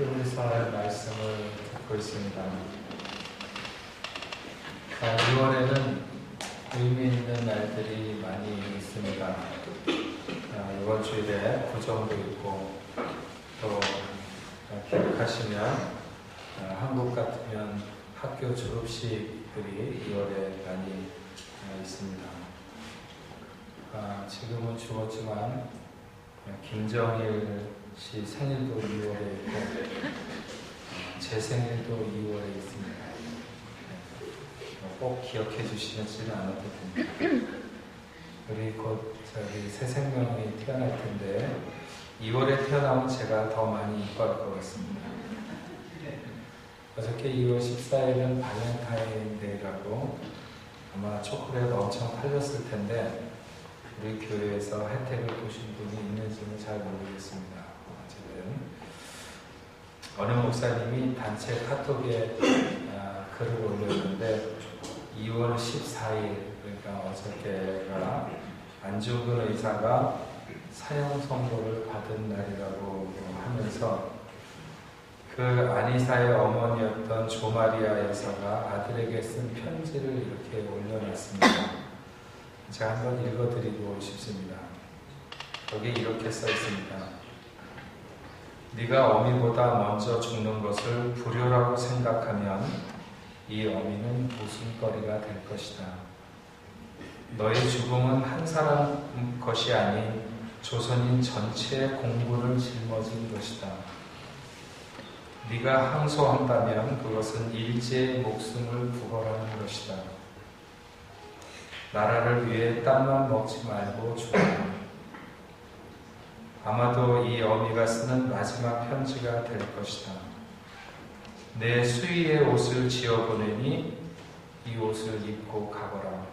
히브리서 말씀을 듣고 있습니다. 6월에는 의미 있는 날들이 많이 있습니다. 이번 주일에 구정도 있고, 또 기억하시면 한국 같으면 학교 졸업식들이 2월에 많이 있습니다. 지금은 죽었지만 김정일 씨 생일도 2월에 있고 제 생일도 2월에 있습니다. 꼭 기억해 주시지는 않아도 됩니다. 우리 곧 새 생명이 태어날 텐데 2월에 태어나면 제가 더 많이 이뻐할 것 같습니다. 어저께 2월 14일은 발렌타인데이라고 아마 초콜릿 엄청 팔렸을 텐데 우리 교회에서 혜택을 보신 분이 있는지는 잘 모르겠습니다. 어쨌든 어느 목사님이 단체 카톡에 글을 올렸는데 2월 14일 그러니까 어저께가 안중근 의사가 사형 선고를 받은 날이라고 하면서 그 안의사의 어머니였던 조마리아 여사가 아들에게 쓴 편지를 이렇게 올려놨습니다. 제가 한번 읽어드리고 싶습니다. 여기 이렇게 써 있습니다. 네가 어미보다 먼저 죽는 것을 불효라고 생각하면 이 어미는 웃음거리가 될 것이다. 너의 죽음은 한 사람 것이 아닌 조선인 전체의 공분을 짊어진 것이다. 네가 항소한다면 그것은 일제의 목숨을 구걸하는 것이다. 나라를 위해 땀만 먹지 말고 죽어라. 아마도 이 어미가 쓰는 마지막 편지가 될 것이다. 내 수의의 옷을 지어보내니 이 옷을 입고 가거라.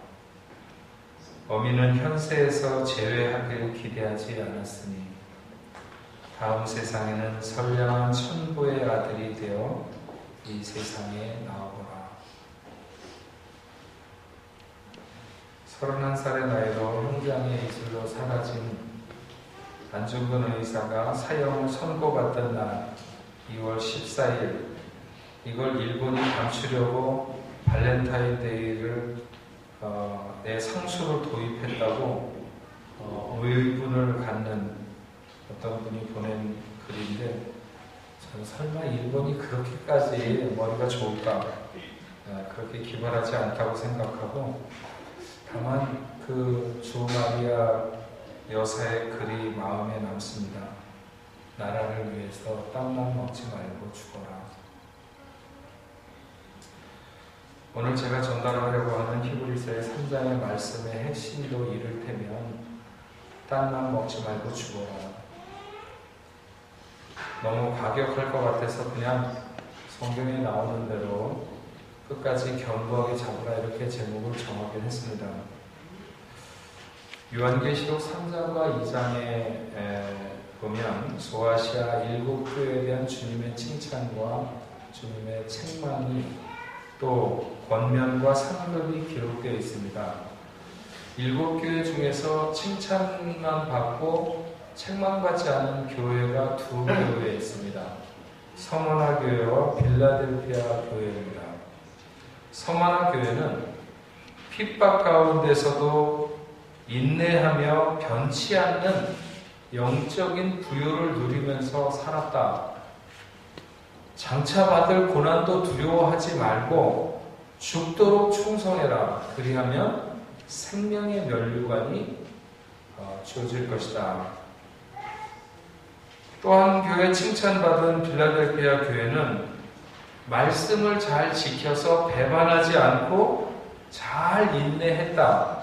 어미는 현세에서 제외하길 기대하지 않았으니 다음 세상에는 선량한 천부의 아들이 되어 이 세상에 나오거라. 31살의 나이로 형장의 이슬로 사라진 안중근 의사가 사형을 선고받던 날 2월 14일 이걸 일본이 감추려고 발렌타인데이를 내 상수로 도입했다고 의문을 갖는 어떤 분이 보낸 글인데 저는 설마 일본이 그렇게까지 머리가 좋을까 그렇게 기발하지 않다고 생각하고 다만 그 조마리아 여사의 글이 마음에 남습니다. 나라를 위해서 땀만 먹지 말고 죽어라. 오늘 제가 전달하려고 하는 히브리서의 3장의 말씀의 핵심도 이를테면 땀만 먹지 말고 죽어라. 너무 과격할 것 같아서 그냥 성경에 나오는 대로 끝까지 견고하게 잡으라 이렇게 제목을 정하긴 했습니다. 요한계시록 3장과 2장에 보면 소아시아 7교회에 대한 주님의 칭찬과 주님의 책망이 또 권면과 상급이 기록되어 있습니다. 7교회 중에서 칭찬만 받고 책망받지 않은 교회가 2교회에 있습니다. 서머나 교회와 빌라델피아 교회입니다. 서머나 교회는 핍박 가운데서도 인내하며 변치 않는 영적인 부요를 누리면서 살았다. 장차 받을 고난도 두려워하지 말고 죽도록 충성해라. 그리하면 생명의 면류관이 주어질 것이다. 또한 교회 칭찬받은 빌라델피아 교회는 말씀을 잘 지켜서 배반하지 않고 잘 인내했다.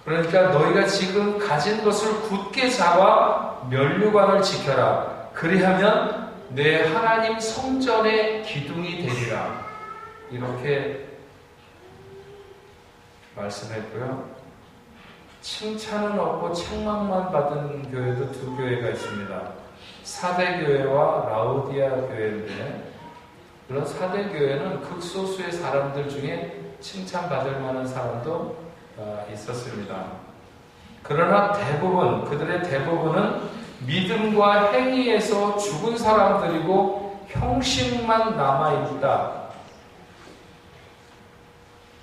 그러니까 너희가 지금 가진 것을 굳게 잡아 면류관을 지켜라. 그리하면 내 하나님 성전의 기둥이 되리라. 이렇게 말씀했고요. 칭찬은 없고 책망만 받은 교회도 2교회가 있습니다. 사대교회와 라우디아 교회인데 물론 사대교회는 극소수의 사람들 중에 칭찬받을 만한 사람도 있었습니다. 그러나 그들의 대부분은 믿음과 행위에서 죽은 사람들이고 형식만 남아있다.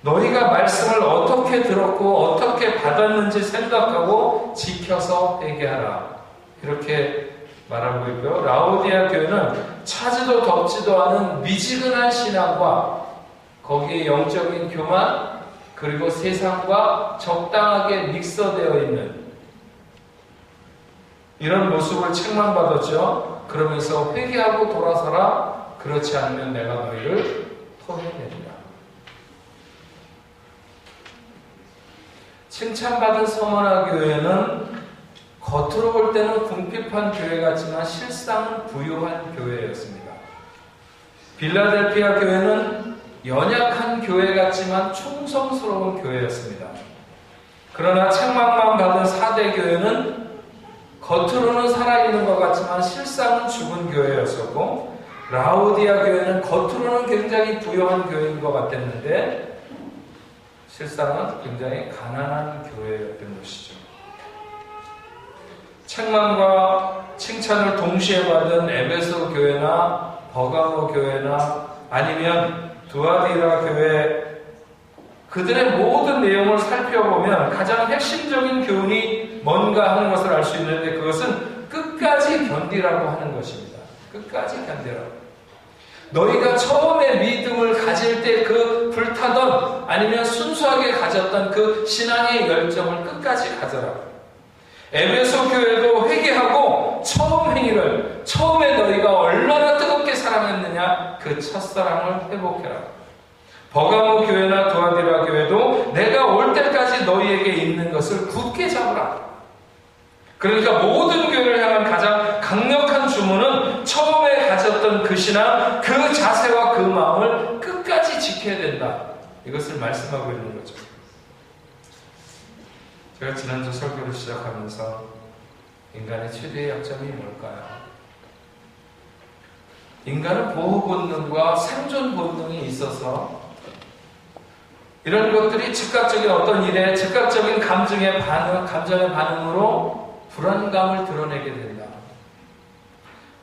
너희가 말씀을 어떻게 들었고 어떻게 받았는지 생각하고 지켜서 회개하라. 이렇게 말하고 있고요. 라오디아 교회는 차지도 덥지도 않은 미지근한 신앙과 거기에 영적인 교만 그리고 세상과 적당하게 믹서되어 있는 이런 모습을 책망받았죠. 그러면서 회개하고 돌아서라. 그렇지 않으면 내가 너희를 토해내리라. 칭찬받은 서머나 교회는 겉으로 볼 때는 궁핍한 교회 같지만 실상은 부유한 교회였습니다. 빌라델피아 교회는 연약한 교회 같지만 충성스러운 교회였습니다. 그러나 책망만 받은 사대 교회는 겉으로는 살아있는 것 같지만 실상은 죽은 교회였었고, 라오디아 교회는 겉으로는 굉장히 부유한 교회인 것 같았는데 실상은 굉장히 가난한 교회였던 것이죠. 책망과 칭찬을 동시에 받은 에베소 교회나 버가모 교회나 아니면 두아디라 교회, 그들의 모든 내용을 살펴보면 가장 핵심적인 교훈이 뭔가 하는 것을 알 수 있는데, 그것은 끝까지 견디라고 하는 것입니다. 끝까지 견디라고. 너희가 처음에 믿음을 가질 때 그 불타던 아니면 순수하게 가졌던 그 신앙의 열정을 끝까지 가져라. 에베소 교회도 회개하고 처음 행위를, 처음에 너희가 얼마나 뜨겁게 사랑했느냐 그 첫사랑을 회복해라. 버가모 교회나 두아디라 교회도 내가 올 때까지 너희에게 있는 것을 굳게 잡으라. 그러니까 모든 교회를 향한 가장 강력한 주문은 처음에 가졌던 그 신앙, 그 자세와 그 마음을 끝까지 지켜야 된다. 이것을 말씀하고 있는 거죠. 제가 지난주 설교를 시작하면서 인간의 최대의 약점이 뭘까요? 인간은 보호 본능과 생존 본능이 있어서 이런 것들이 즉각적인 어떤 일에 즉각적인 감정의 반응으로 불안감을 드러내게 된다.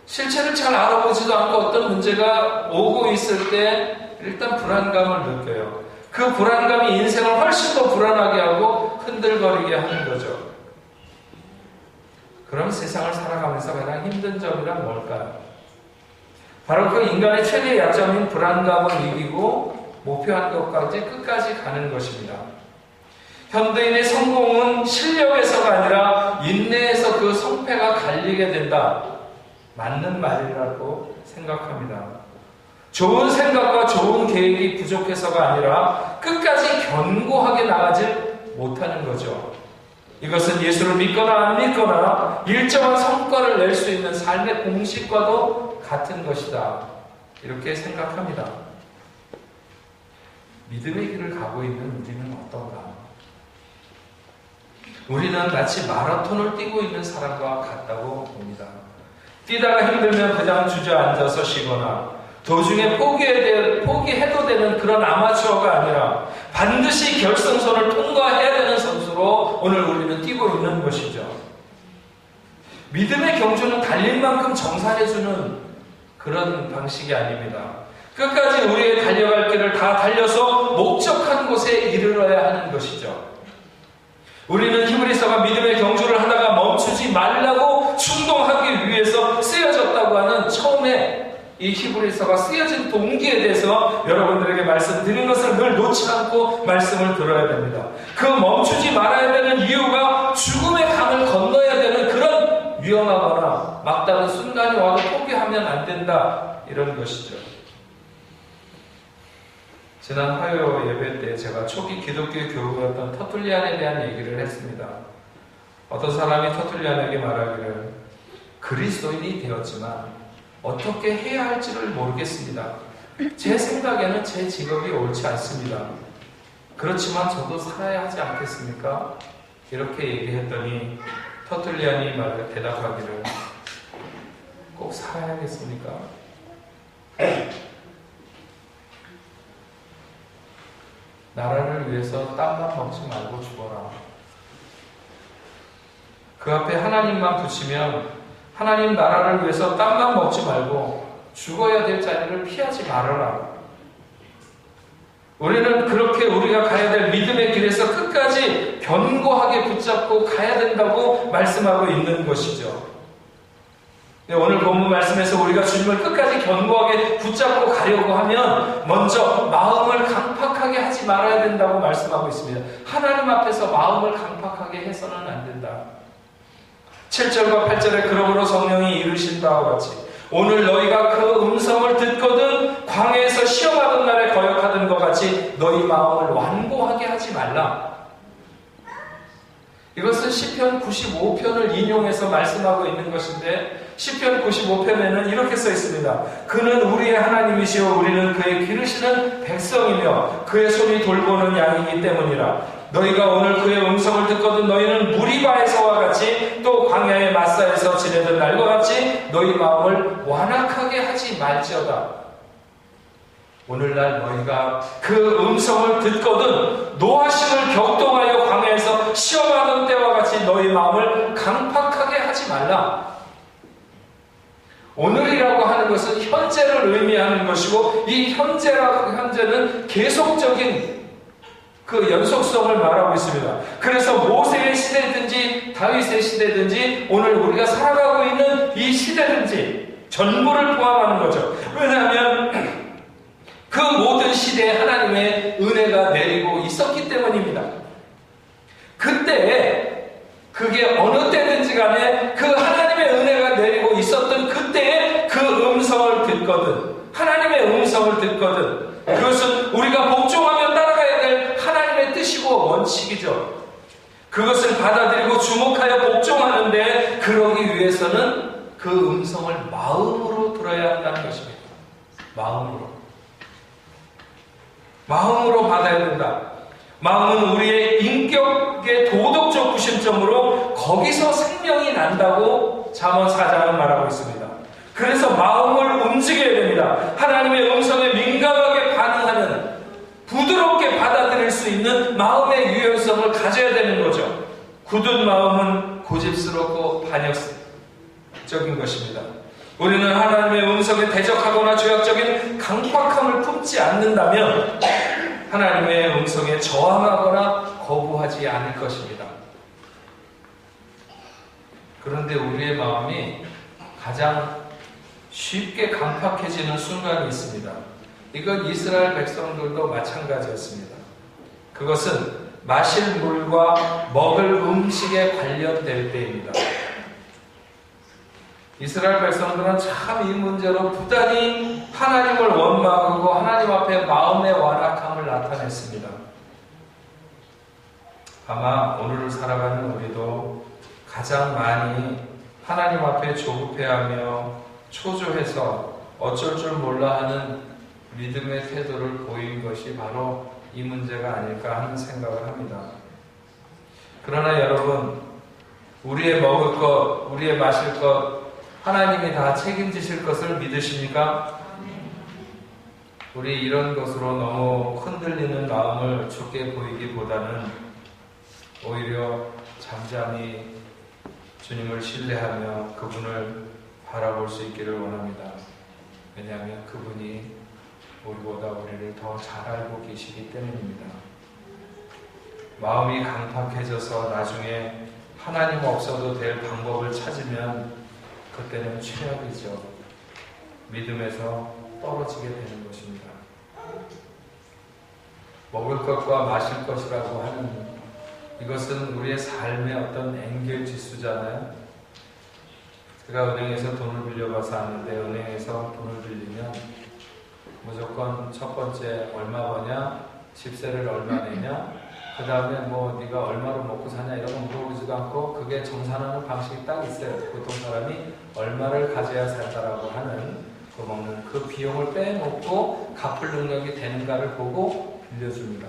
실체를 잘 알아보지도 않고 어떤 문제가 오고 있을 때 일단 불안감을 느껴요. 그 불안감이 인생을 훨씬 더 불안하게 하고 흔들거리게 하는 거죠. 그럼 세상을 살아가면서 가장 힘든 점이란 뭘까요? 바로 그 인간의 최대의 약점인 불안감을 이기고 목표한 것까지 끝까지 가는 것입니다. 현대인의 성공은 실력에서가 아니라 인내에서 그 성패가 갈리게 된다. 맞는 말이라고 생각합니다. 좋은 생각과 좋은 계획이 부족해서가 아니라 끝까지 견고하게 나가지 못하는 거죠. 이것은 예수를 믿거나 안 믿거나 일정한 성과를 낼 수 있는 삶의 공식과도 같은 것이다. 이렇게 생각합니다. 믿음의 길을 가고 있는 우리는 어떤가? 우리는 마치 마라톤을 뛰고 있는 사람과 같다고 봅니다. 뛰다가 힘들면 그냥 주저앉아서 쉬거나 도중에 포기해도 되는 그런 아마추어가 아니라 반드시 결승선을 통과해야 되는 선수로 오늘 우리는 뛰고 있는 것이죠. 믿음의 경주는 달릴 만큼 정산해주는 그런 방식이 아닙니다. 끝까지 우리의 달려갈 길을 다 달려서 목적한 곳에 이르러야 하는 것이죠. 우리는 히브리서가 믿음의 경주를 하다가 멈추지 말라고 충동하기 위해서 쓰여졌다고 하는 처음에 이 히브리서가 쓰여진 동기에 대해서 여러분들에게 말씀드린 것을 늘 놓지 않고 말씀을 들어야 됩니다. 그 멈추지 말아야 되는 이유가 죽음의 강을 건너야 되는 그런 위험하거나 막다른 순간이 와도 포기하면 안 된다, 이런 것이죠. 지난 화요 예배 때 제가 초기 기독교 교우였던 터툴리안에 대한 얘기를 했습니다. 어떤 사람이 터툴리안에게 말하기를 그리스도인이 되었지만 어떻게 해야 할지를 모르겠습니다. 제 생각에는 제 직업이 옳지 않습니다. 그렇지만 저도 살아야 하지 않겠습니까? 이렇게 얘기했더니 터툴리안이 대답하기를 꼭 살아야겠습니까? 나라를 위해서 땀만 먹지 말고 죽어라. 그 앞에 하나님만 붙이면 하나님 나라를 위해서 땀만 먹지 말고 죽어야 될 자리를 피하지 말아라. 우리는 그렇게 우리가 가야 될 믿음의 길에서 끝까지 견고하게 붙잡고 가야 된다고 말씀하고 있는 것이죠. 오늘 본문 말씀에서 우리가 주님을 끝까지 견고하게 붙잡고 가려고 하면 먼저 마음을 강팍하게 하지 말아야 된다고 말씀하고 있습니다. 하나님 앞에서 마음을 강팍하게 해서는 안 된다. 7절과 8절에 그러므로 성령이 이르신 바와 같이 오늘 너희가 그 음성을 듣거든 광야에서 시험하던 날에 거역하던 것 같이 너희 마음을 완고하게 하지 말라. 이것은 시편 95편을 인용해서 말씀하고 있는 것인데 시편 95편에는 이렇게 써 있습니다. 그는 우리의 하나님이시요 우리는 그의 기르시는 백성이며 그의 손이 돌보는 양이기 때문이라. 너희가 오늘 그의 음성을 듣거든 너희는 무리바에서와 같이 또 광야의 마사에서 지내던 날과 같이 너희 마음을 완악하게 하지 말지어다. 오늘날 너희가 그 음성을 듣거든 노하심을 격동하여 광야에서 시험하던 때와 같이 너희 마음을 강팍하게 하지 말라. 오늘이라고 하는 것은 현재를 의미하는 것이고 이 현재는 계속적인 그 연속성을 말하고 있습니다. 그래서 모세의 시대든지 다윗의 시대든지 오늘 우리가 살아가고 있는 이 시대든지 전부를 포함하는 거죠. 왜냐하면 그 모든 시대에 하나님의 은혜가 내리고 있었기 때문입니다. 그때 그게 어느 때든지 간에 그 하나님의 은혜가 내리고 있었던 그때에 그 음성을 듣거든 하나님의 음성을 듣거든 그것은 우리가 복종하며 따라가야 될 하나님의 뜻이고 원칙이죠. 그것을 받아들이고 주목하여 복종하는데 그러기 위해서는 그 음성을 마음으로 들어야 한다는 것입니다. 마음으로 받아야 된다. 마음은 우리의 인격의 도덕적 구심점으로 거기서 생명이 난다고 잠언 4장은 말하고 있습니다. 그래서 마음을 움직여야 됩니다. 하나님의 음성에 민감하게 반응하는 부드럽게 받아들일 수 있는 마음의 유연성을 가져야 되는 거죠. 굳은 마음은 고집스럽고 반역적인 것입니다. 우리는 하나님의 음성에 대적하거나 죄악적인 강팍함을 품지 않는다면 하나님의 음성에 저항하거나 거부하지 않을 것입니다. 그런데 우리의 마음이 가장 쉽게 강팍해지는 순간이 있습니다. 이건 이스라엘 백성들도 마찬가지였습니다. 그것은 마실 물과 먹을 음식에 관련될 때입니다. 이스라엘 백성들은 참 이 문제로 부단히 하나님을 원망하고 하나님 앞에 마음의 완악함을 나타냈습니다. 아마 오늘을 살아가는 우리도 가장 많이 하나님 앞에 조급해하며 초조해서 어쩔 줄 몰라 하는 믿음의 태도를 보인 것이 바로 이 문제가 아닐까 하는 생각을 합니다. 그러나 여러분, 우리의 먹을 것, 우리의 마실 것 하나님이 다 책임지실 것을 믿으십니까? 우리 이런 것으로 너무 흔들리는 마음을 좋게 보이기보다는 오히려 잠잠히 주님을 신뢰하며 그분을 바라볼 수 있기를 원합니다. 왜냐하면 그분이 우리보다 우리를 더 잘 알고 계시기 때문입니다. 마음이 강팍해져서 나중에 하나님 없어도 될 방법을 찾으면 그때는 최악이죠. 믿음에서 떨어지게 되는 것입니다. 먹을 것과 마실 것이라고 하는 이것은 우리의 삶의 어떤 엔겔지수잖아요. 제가 은행에서 돈을 빌려봐서 아는데 은행에서 돈을 빌리면 무조건 첫 번째 얼마 버냐, 집세를 얼마 내냐, 그 다음에 뭐 네가 얼마로 먹고 사냐 이런 거 물어보지도 않고 그게 정산하는 방식이 딱 있어요. 보통 사람이 얼마를 가져야 살까라고 하는 그 먹는 그 비용을 빼놓고 갚을 능력이 되는가를 보고 빌려줍니다.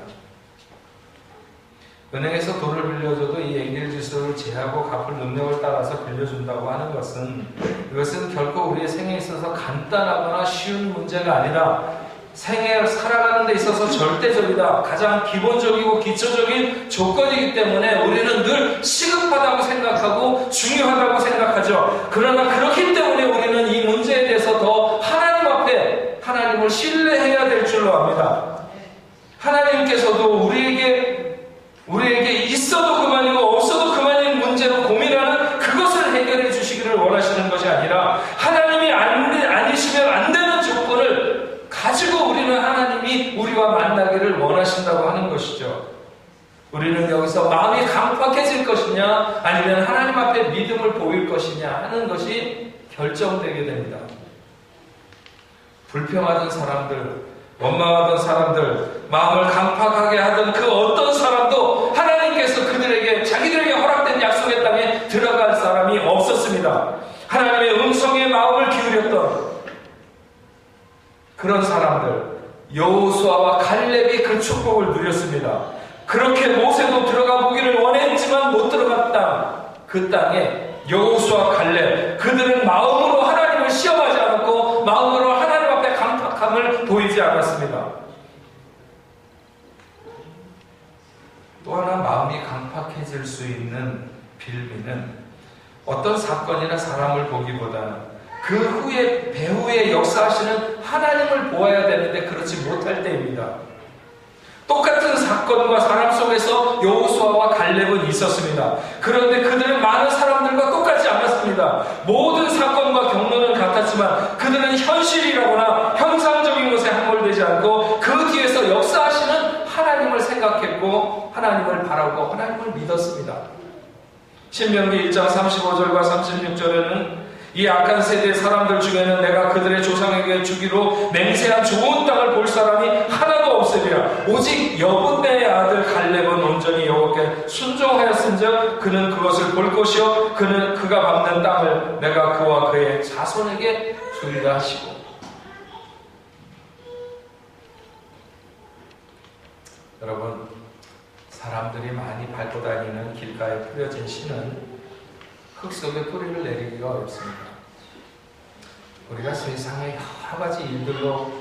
은행에서 돈을 빌려줘도 이 엔겔지수를 제하고 갚을 능력을 따라서 빌려준다고 하는 것은 이것은 결코 우리의 생에 있어서 간단하거나 쉬운 문제가 아니라 생애 살아가는 데 있어서 절대적이다. 가장 기본적이고 기초적인 조건이기 때문에 우리는 늘 시급하다고 생각하고 중요하다고 생각하죠. 그러나 그렇기 때문에 우리는 이 문제에 대해서 더 하나님 앞에 하나님을 신뢰해야 될 줄로 압니다. 하나님께서도 우리에게 있어도 그만이고 없어도 그만인 문제로 고민하는 그것을 해결해 주시기를 원하시는 것이 아니라 하나님이 아니시면 안 되는 조건을 가지고 우리는 하나님이 우리와 만나기를 원하신다고 하는 것이죠. 우리는 여기서 마음이 강팍해질 것이냐 아니면 하나님 앞에 믿음을 보일 것이냐 하는 것이 결정되게 됩니다. 불평하던 사람들, 원망하던 사람들, 마음을 강팍하게 하던 그 어떤 사람도 하나님께서 자기들에게 허락된 약속의 땅에 들어갈 사람이 없었습니다. 하나님의 음성에 마음을 기울였던 그런 사람들, 여호수아와 갈렙이 그 축복을 누렸습니다. 그렇게 모세도 들어가 보기를 원했지만 못 들어갔다. 그 땅에 여호수아, 갈렙, 그들은 마음으로 하나님을 시험하지 않았고 마음으로 하나님 앞에 강팍함을 보이지 않았습니다. 또 하나 마음이 강팍해질 수 있는 빌미는 어떤 사건이나 사람을 보기보다는 그 후에 배후에 역사하시는 하나님을 보아야 되는데 그렇지 못할 때입니다. 똑같은 사건과 사람 속에서 여호수아와 갈렙은 있었습니다. 그런데 그들은 많은 사람들과 똑같지 않았습니다. 모든 사건과 경로는 같았지만 그들은 현실이라거나 형상적인 것에 함몰되지 않고 그 뒤에서 역사하시는 하나님을 생각했고 하나님을 바라고 하나님을 믿었습니다. 신명기 1장 35절과 36절에는 이 악한 세대의 사람들 중에는 내가 그들의 조상에게 주기로 맹세한 좋은 땅을 볼 사람이 하나도 없으리라. 오직 여분네의 아들 갈렙은 온전히 여호와께 순종하였은즉 그는 그것을 볼 것이요 그가 밟는 땅을 내가 그와 그의 자손에게 주리라 하시고. 여러분, 사람들이 많이 밟고 다니는 길가에 뿌려진 씨는 흙 속에 뿌리를 내리기가 어렵습니다. 우리가 세상의 여러 가지 일들로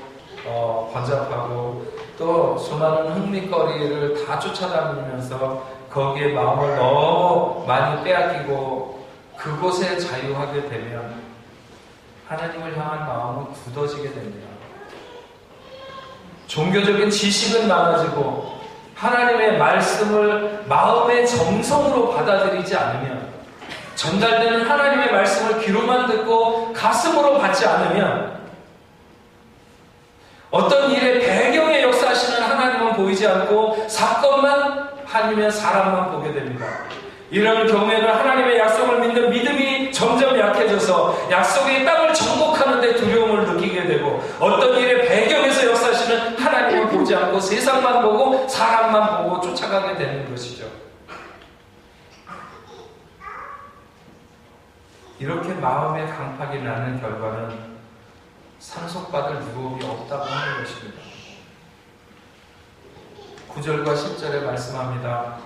번잡하고 또 수많은 흥미거리를 다 쫓아다니면서 거기에 마음을 너무 많이 빼앗기고 그곳에 자유하게 되면 하나님을 향한 마음은 굳어지게 됩니다. 종교적인 지식은 많아지고 하나님의 말씀을 마음의 정성으로 받아들이지 않으면, 전달되는 하나님의 말씀을 귀로만 듣고 가슴으로 받지 않으면 어떤 일의 배경에 역사하시는 하나님은 보이지 않고 사건만 아니면 사람만 보게 됩니다. 이런 경우에는 하나님의 약속을 믿는 믿음이 점점 약해져서 약속의 땅을 정복하는 데 두려움을 느끼게 되고 어떤 일의 배경에서 역사하시는 하나님을 보지 않고 세상만 보고 사람만 보고 쫓아가게 되는 것이죠. 이렇게 마음의 강팍이 나는 결과는 상속받을 유업이 없다고 하는 것입니다. 9절과 10절에 말씀합니다.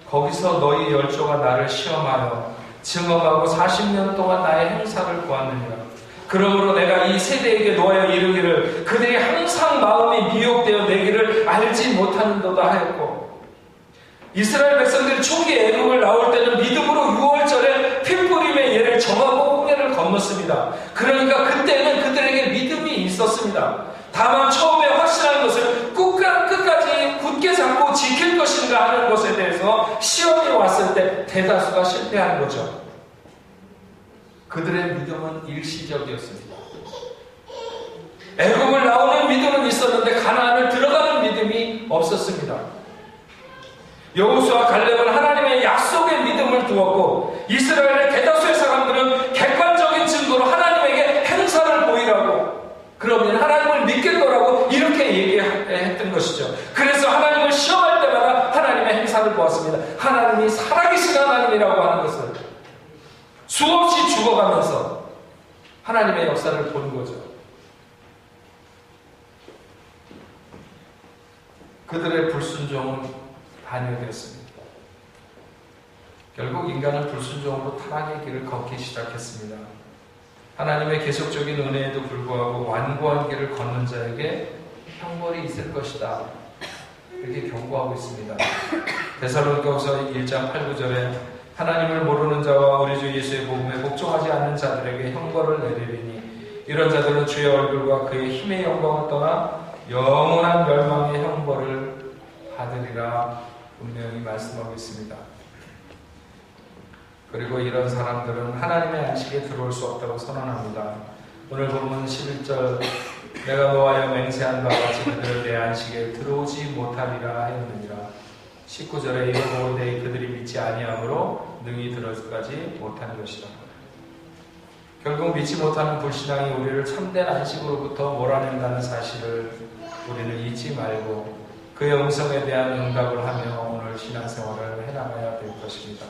거기서 너희 열조가 나를 시험하여 증언하고 40년 동안 나의 행사를 보았느니라. 그러므로 내가 이 세대에게 놓아여 이르기를 그들이 항상 마음이 미혹되어 내기를 알지 못하는도다 하였고, 이스라엘 백성들이 초기 애굽을 나올 때는 믿음으로 6월절에 핏부림의 예를 정하고 홍해를 건넜습니다. 그러니까 그때는 그들에게 믿음이 있었습니다. 다만 처음에 확신한 것을 끝까지 굳게 잡고 지킬 것인가 하는 것에 대해서 시험이 왔을 때 대다수가 실패한 거죠. 그들의 믿음은 일시적이었습니다. 애굽을 나오는 믿음은 있었는데 가나안을 들어가는 믿음이 없었습니다. 여호수아 갈렙은 하나님의 약속의 믿음을 두었고 이스라엘의 대다수의 사람들은 객관적인 증거로 하나님에게 행사를 보이라고, 그러면 하나님을 믿겠노라고 이렇게 얘기했던 것이죠. 그래서 하나님을 시험할 때마다 하나님의 행사를 보았습니다. 하나님이 살아계신 하나님이라고 하는 것을 수없이 죽어가면서 하나님의 역사를 보는 거죠. 그들의 불순종은 반영되었습니다. 결국 인간은 불순종으로 타락의 길을 걷기 시작했습니다. 하나님의 계속적인 은혜에도 불구하고 완고한 길을 걷는 자에게 형벌이 있을 것이다. 이렇게 경고하고 있습니다. 데살로니가후서 1장 8, 9절에 하나님을 모르는 자와 우리 주 예수의 복음에 복종하지 않는 자들에게 형벌을 내리리니 이런 자들은 주의 얼굴과 그의 힘의 영광을 떠나 영원한 멸망의 형벌을 받으리라 분명히 말씀하고 있습니다. 그리고 이런 사람들은 하나님의 안식에 들어올 수 없다고 선언합니다. 오늘 본문 11절 내가 노하여 맹세한 바와 같이 그들은 내 안식에 들어오지 못하리라 하였느니라. 19절에 이로 보건대 그들이 믿지 아니함으로 능히 들어가지 못한 것이다. 결국 믿지 못하는 불신앙이 우리를 참된 안식으로부터 몰아낸다는 사실을 우리는 잊지 말고 그의 음성에 대한 응답을 하며 오늘 신앙생활을 해나가야 될 것입니다.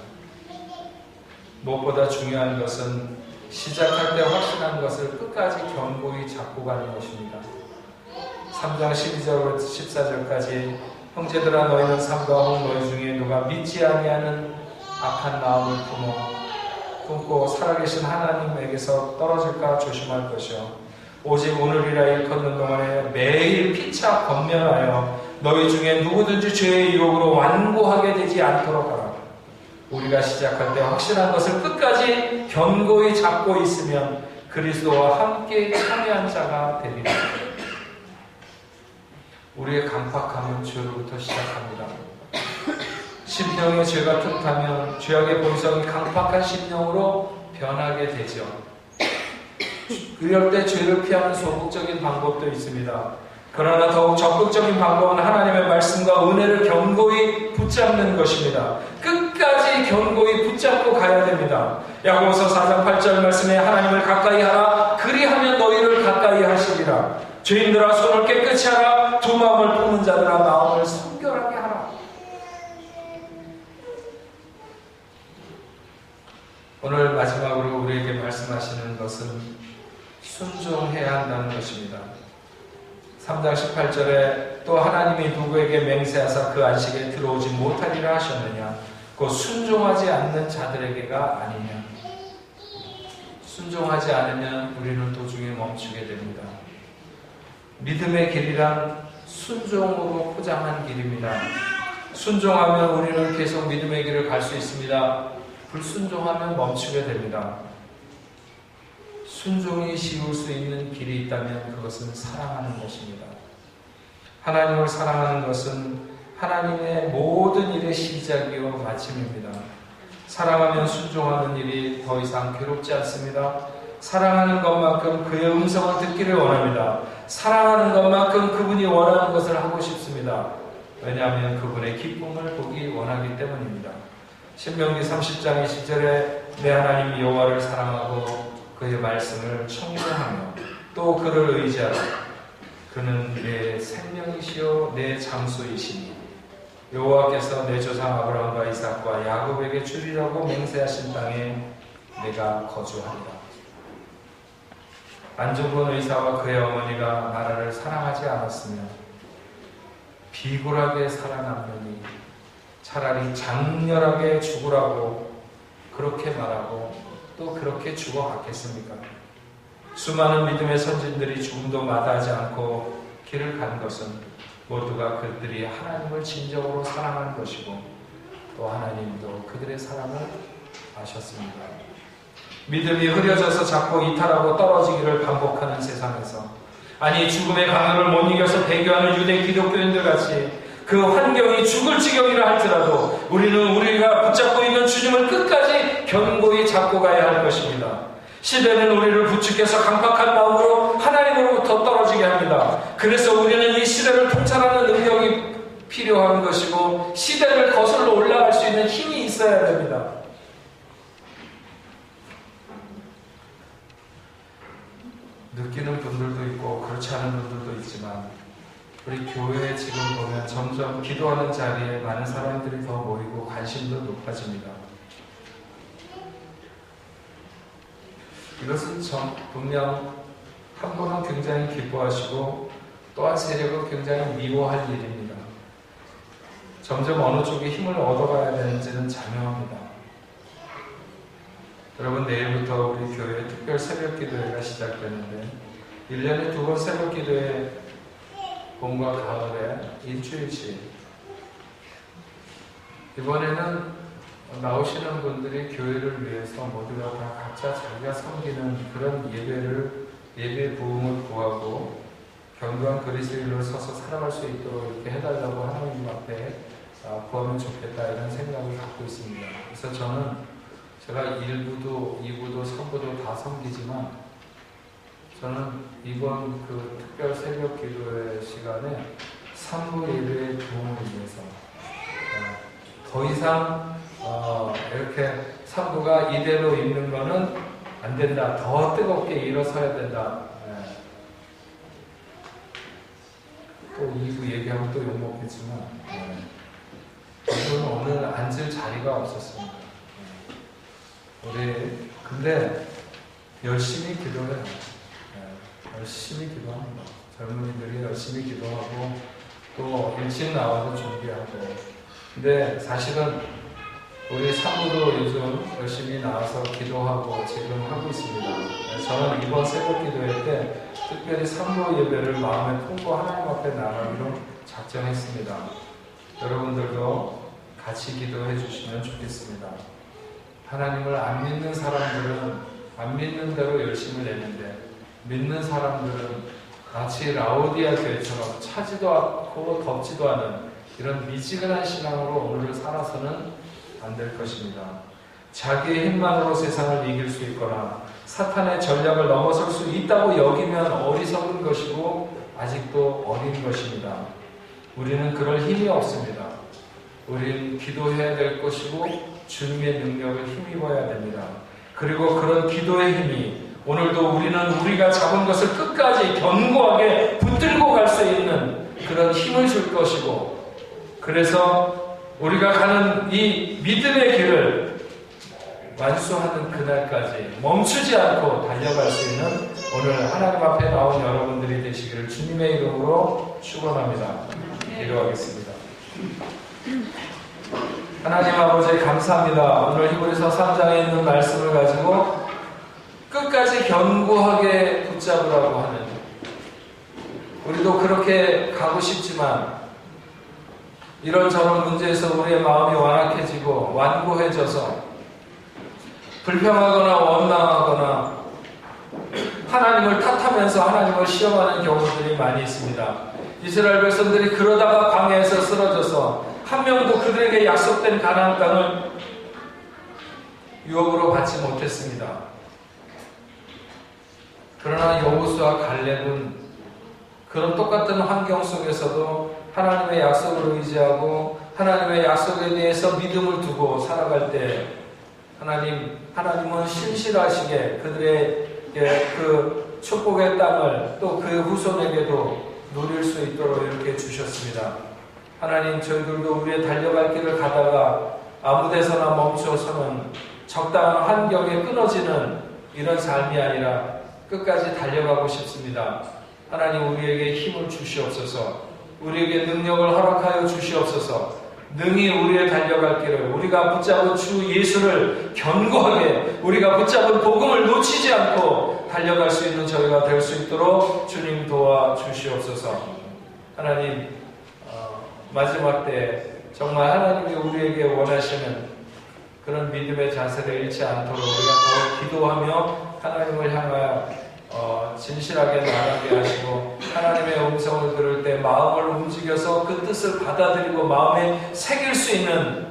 무엇보다 중요한 것은 시작할 때 확신한 것을 끝까지 견고히 잡고 가는 것입니다. 3장 12절부터 14절까지 형제들아 너희는 삼가 혹 너희 중에 누가 믿지 아니하는 악한 마음을 품고 살아계신 하나님에게서 떨어질까 조심할 것이요 오직 오늘이라 일컫는 동안에 매일 피차 권면하여 너희 중에 누구든지 죄의 유혹으로 완고하게 되지 않도록 하라. 우리가 시작할 때 확실한 것을 끝까지 견고히 잡고 있으면 그리스도와 함께 참여한 자가 되리라. 우리의 강팍함은 죄로부터 시작합니다. 심령의 죄가 틈타면 죄악의 본성이 강팍한 심령으로 변하게 되죠. 그럴 때 죄를 피하는 소극적인 방법도 있습니다. 그러나 더욱 적극적인 방법은 하나님의 말씀과 은혜를 견고히 붙잡는 것입니다. 끝까지 견고히 붙잡고 가야 됩니다. 야고보서 4장 8절 말씀에 하나님을 가까이 하라. 그리하면 너희를 가까이 하시리라. 죄인들아 손을 깨끗이 하라. 두 마음을 품은 자들아 마음을 성결하게 하라. 오늘 마지막으로 우리에게 말씀하시는 것은 순종해야 한다는 것입니다. 3장 18절에 또 하나님이 누구에게 맹세하사 그 안식에 들어오지 못하리라 하셨느냐. 곧 순종하지 않는 자들에게가 아니냐. 순종하지 않으면 우리는 도중에 멈추게 됩니다. 믿음의 길이란 순종으로 포장한 길입니다. 순종하면 우리는 계속 믿음의 길을 갈 수 있습니다. 불순종하면 멈추게 됩니다. 순종이 쉬울 수 있는 길이 있다면 그것은 사랑하는 것입니다. 하나님을 사랑하는 것은 하나님의 모든 일의 시작이요 마침입니다. 사랑하면 순종하는 일이 더 이상 괴롭지 않습니다. 사랑하는 것만큼 그의 음성을 듣기를 원합니다. 사랑하는 것만큼 그분이 원하는 것을 하고 싶습니다. 왜냐하면 그분의 기쁨을 보기 원하기 때문입니다. 신명기 30장 20절에 내 하나님 여호와를 사랑하고 그의 말씀을 청종하며 또 그를 의지하라. 그는 내 생명이시요 내 장수이시니 여호와께서 내 조상 아브라함과 이삭과 야곱에게 주리라고 맹세하신 땅에 내가 거주하리라. 안중근 의사와 그의 어머니가 나라를 사랑하지 않았으면 비굴하게 살아남느니 차라리 장렬하게 죽으라고 그렇게 말하고 또 그렇게 죽어갔겠습니까? 수많은 믿음의 선진들이 죽음도 마다하지 않고 길을 간 것은 모두가 그들이 하나님을 진정으로 사랑하는 것이고 또 하나님도 그들의 사랑을 아셨습니다. 믿음이 흐려져서 자꾸 이탈하고 떨어지기를 반복하는 세상에서 아니 죽음의 강요를 못 이겨서 배교하는 유대 기독교인들 같이 그 환경이 죽을 지경이라 할지라도 우리는 우리가 붙잡고 있는 주님을 끝까지 견고히 잡고 가야 할 것입니다. 시대는 우리를 부축해서 강팍한 마음으로 하나님으로부터 떨어지게 합니다. 그래서 우리는 이 시대를 통찰하는 능력이 필요한 것이고 시대를 거슬러 올라갈 수 있는 힘이 있어야 됩니다. 느끼는 분들도 있고 그렇지 않은 분들도 있지만 우리 교회에 지금 보면 점점 기도하는 자리에 많은 사람들이 더 모이고 관심도 높아집니다. 이것은 분명 한 분은 굉장히 기뻐하시고 또한 세력은 굉장히 미워할 일입니다. 점점 어느 쪽에 힘을 얻어가야 되는지는 자명합니다. 여러분 내일부터 우리 교회 특별 새벽 기도회가 시작되는데 1년에 2번 새벽 기도회 봄과 가을에 일주일씩. 이번에는 나오시는 분들이 교회를 위해서 모두가 다 각자 자기가 섬기는 그런 예배 부흥을 구하고 견고한 그리스도인으로 서서 살아갈 수 있도록 이렇게 해달라고 하나님 앞에 구하면 좋겠다 이런 생각을 갖고 있습니다. 그래서 저는 제가 1부도 2부도 3부도 다 섬기지만 저는 이번 그 특별 새벽 기도회 시간에 3부 예배의 부흥을 위해서 더 이상 이렇게 3부가 이대로 있는 거는 안 된다. 더 뜨겁게 일어서야 된다. 또 2부 얘기하면 또 욕먹겠지만 저는 오늘 앉을 자리가 없었습니다. 우리 근데 열심히 기도해요. 열심히 기도합니다. 젊은이들이 열심히 기도하고 또 일찍 나와서 준비하고. 근데 사실은 우리 사부도 요즘 열심히 나와서 기도하고 지금 하고 있습니다. 저는 이번 새벽 기도회 때 특별히 3부 예배를 마음에 품고 하나님 앞에 나가기로 작정했습니다. 여러분들도 같이 기도해 주시면 좋겠습니다. 하나님을 안 믿는 사람들은 안 믿는 대로 열심을 내는데 믿는 사람들은 마치 라오디아 교회처럼 차지도 않고 덥지도 않은 이런 미지근한 신앙으로 오늘을 살아서는 안 될 것입니다. 자기의 힘만으로 세상을 이길 수 있거나 사탄의 전략을 넘어설 수 있다고 여기면 어리석은 것이고 아직도 어린 것입니다. 우리는 그럴 힘이 없습니다. 우리는 기도해야 될 것이고 주님의 능력을 힘입어야 됩니다. 그리고 그런 기도의 힘이 오늘도 우리는 우리가 잡은 것을 끝까지 견고하게 붙들고 갈 수 있는 그런 힘을 줄 것이고, 그래서 우리가 가는 이 믿음의 길을 완수하는 그날까지 멈추지 않고 달려갈 수 있는 오늘 하나님 앞에 나온 여러분들이 되시기를 주님의 이름으로 축원합니다. 기도하겠습니다. 하나님 아버지 감사합니다. 오늘 히브리서 3장에 있는 말씀을 가지고 끝까지 견고하게 붙잡으라고 하는, 우리도 그렇게 가고 싶지만 이런저런 문제에서 우리의 마음이 완악해지고 완고해져서 불평하거나 원망하거나 하나님을 탓하면서 하나님을 시험하는 경우들이 많이 있습니다. 이스라엘 백성들이 그러다가 광야에서 쓰러져서 한 명도 그들에게 약속된 가나안 땅을 유업으로 받지 못했습니다. 그러나 여호수아 갈렙은 그런 똑같은 환경 속에서도 하나님의 약속을 의지하고 하나님의 약속에 대해서 믿음을 두고 살아갈 때 하나님은 신실하시게 그들의 그 축복의 땅을 또 그 후손에게도 누릴 수 있도록 이렇게 주셨습니다. 하나님, 저희들도 우리의 달려갈 길을 가다가 아무 데서나 멈춰서는 적당한 환경에 끊어지는 이런 삶이 아니라 끝까지 달려가고 싶습니다. 하나님, 우리에게 힘을 주시옵소서. 우리에게 능력을 허락하여 주시옵소서. 능히 우리의 달려갈 길을, 우리가 붙잡은 주 예수를 견고하게, 우리가 붙잡은 복음을 놓치지 않고 달려갈 수 있는 저희가 될 수 있도록 주님 도와주시옵소서. 하나님, 마지막 때 정말 하나님이 우리에게 원하시는 그런 믿음의 자세를 잃지 않도록 우리가 더 기도하며 하나님을 향하여 진실하게 나가게 하시고, 하나님의 음성을 들을 때 마음을 움직여서 그 뜻을 받아들이고 마음에 새길 수 있는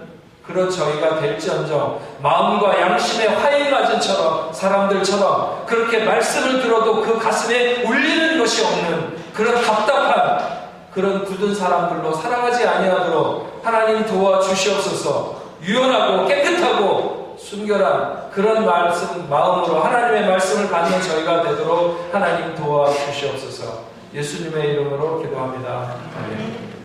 그런 저희가 될지언정, 마음과 양심의 화해맞은처럼 사람들처럼 그렇게 말씀을 들어도 그 가슴에 울리는 것이 없는 그런 답답한 그런 굳은 사람들로 살아가지 아니하도록 하나님 도와주시옵소서. 유연하고 깨끗하고 순결한 그런 마음으로 하나님의 말씀을 받는 저희가 되도록 하나님 도와주시옵소서. 예수님의 이름으로 기도합니다. 아멘.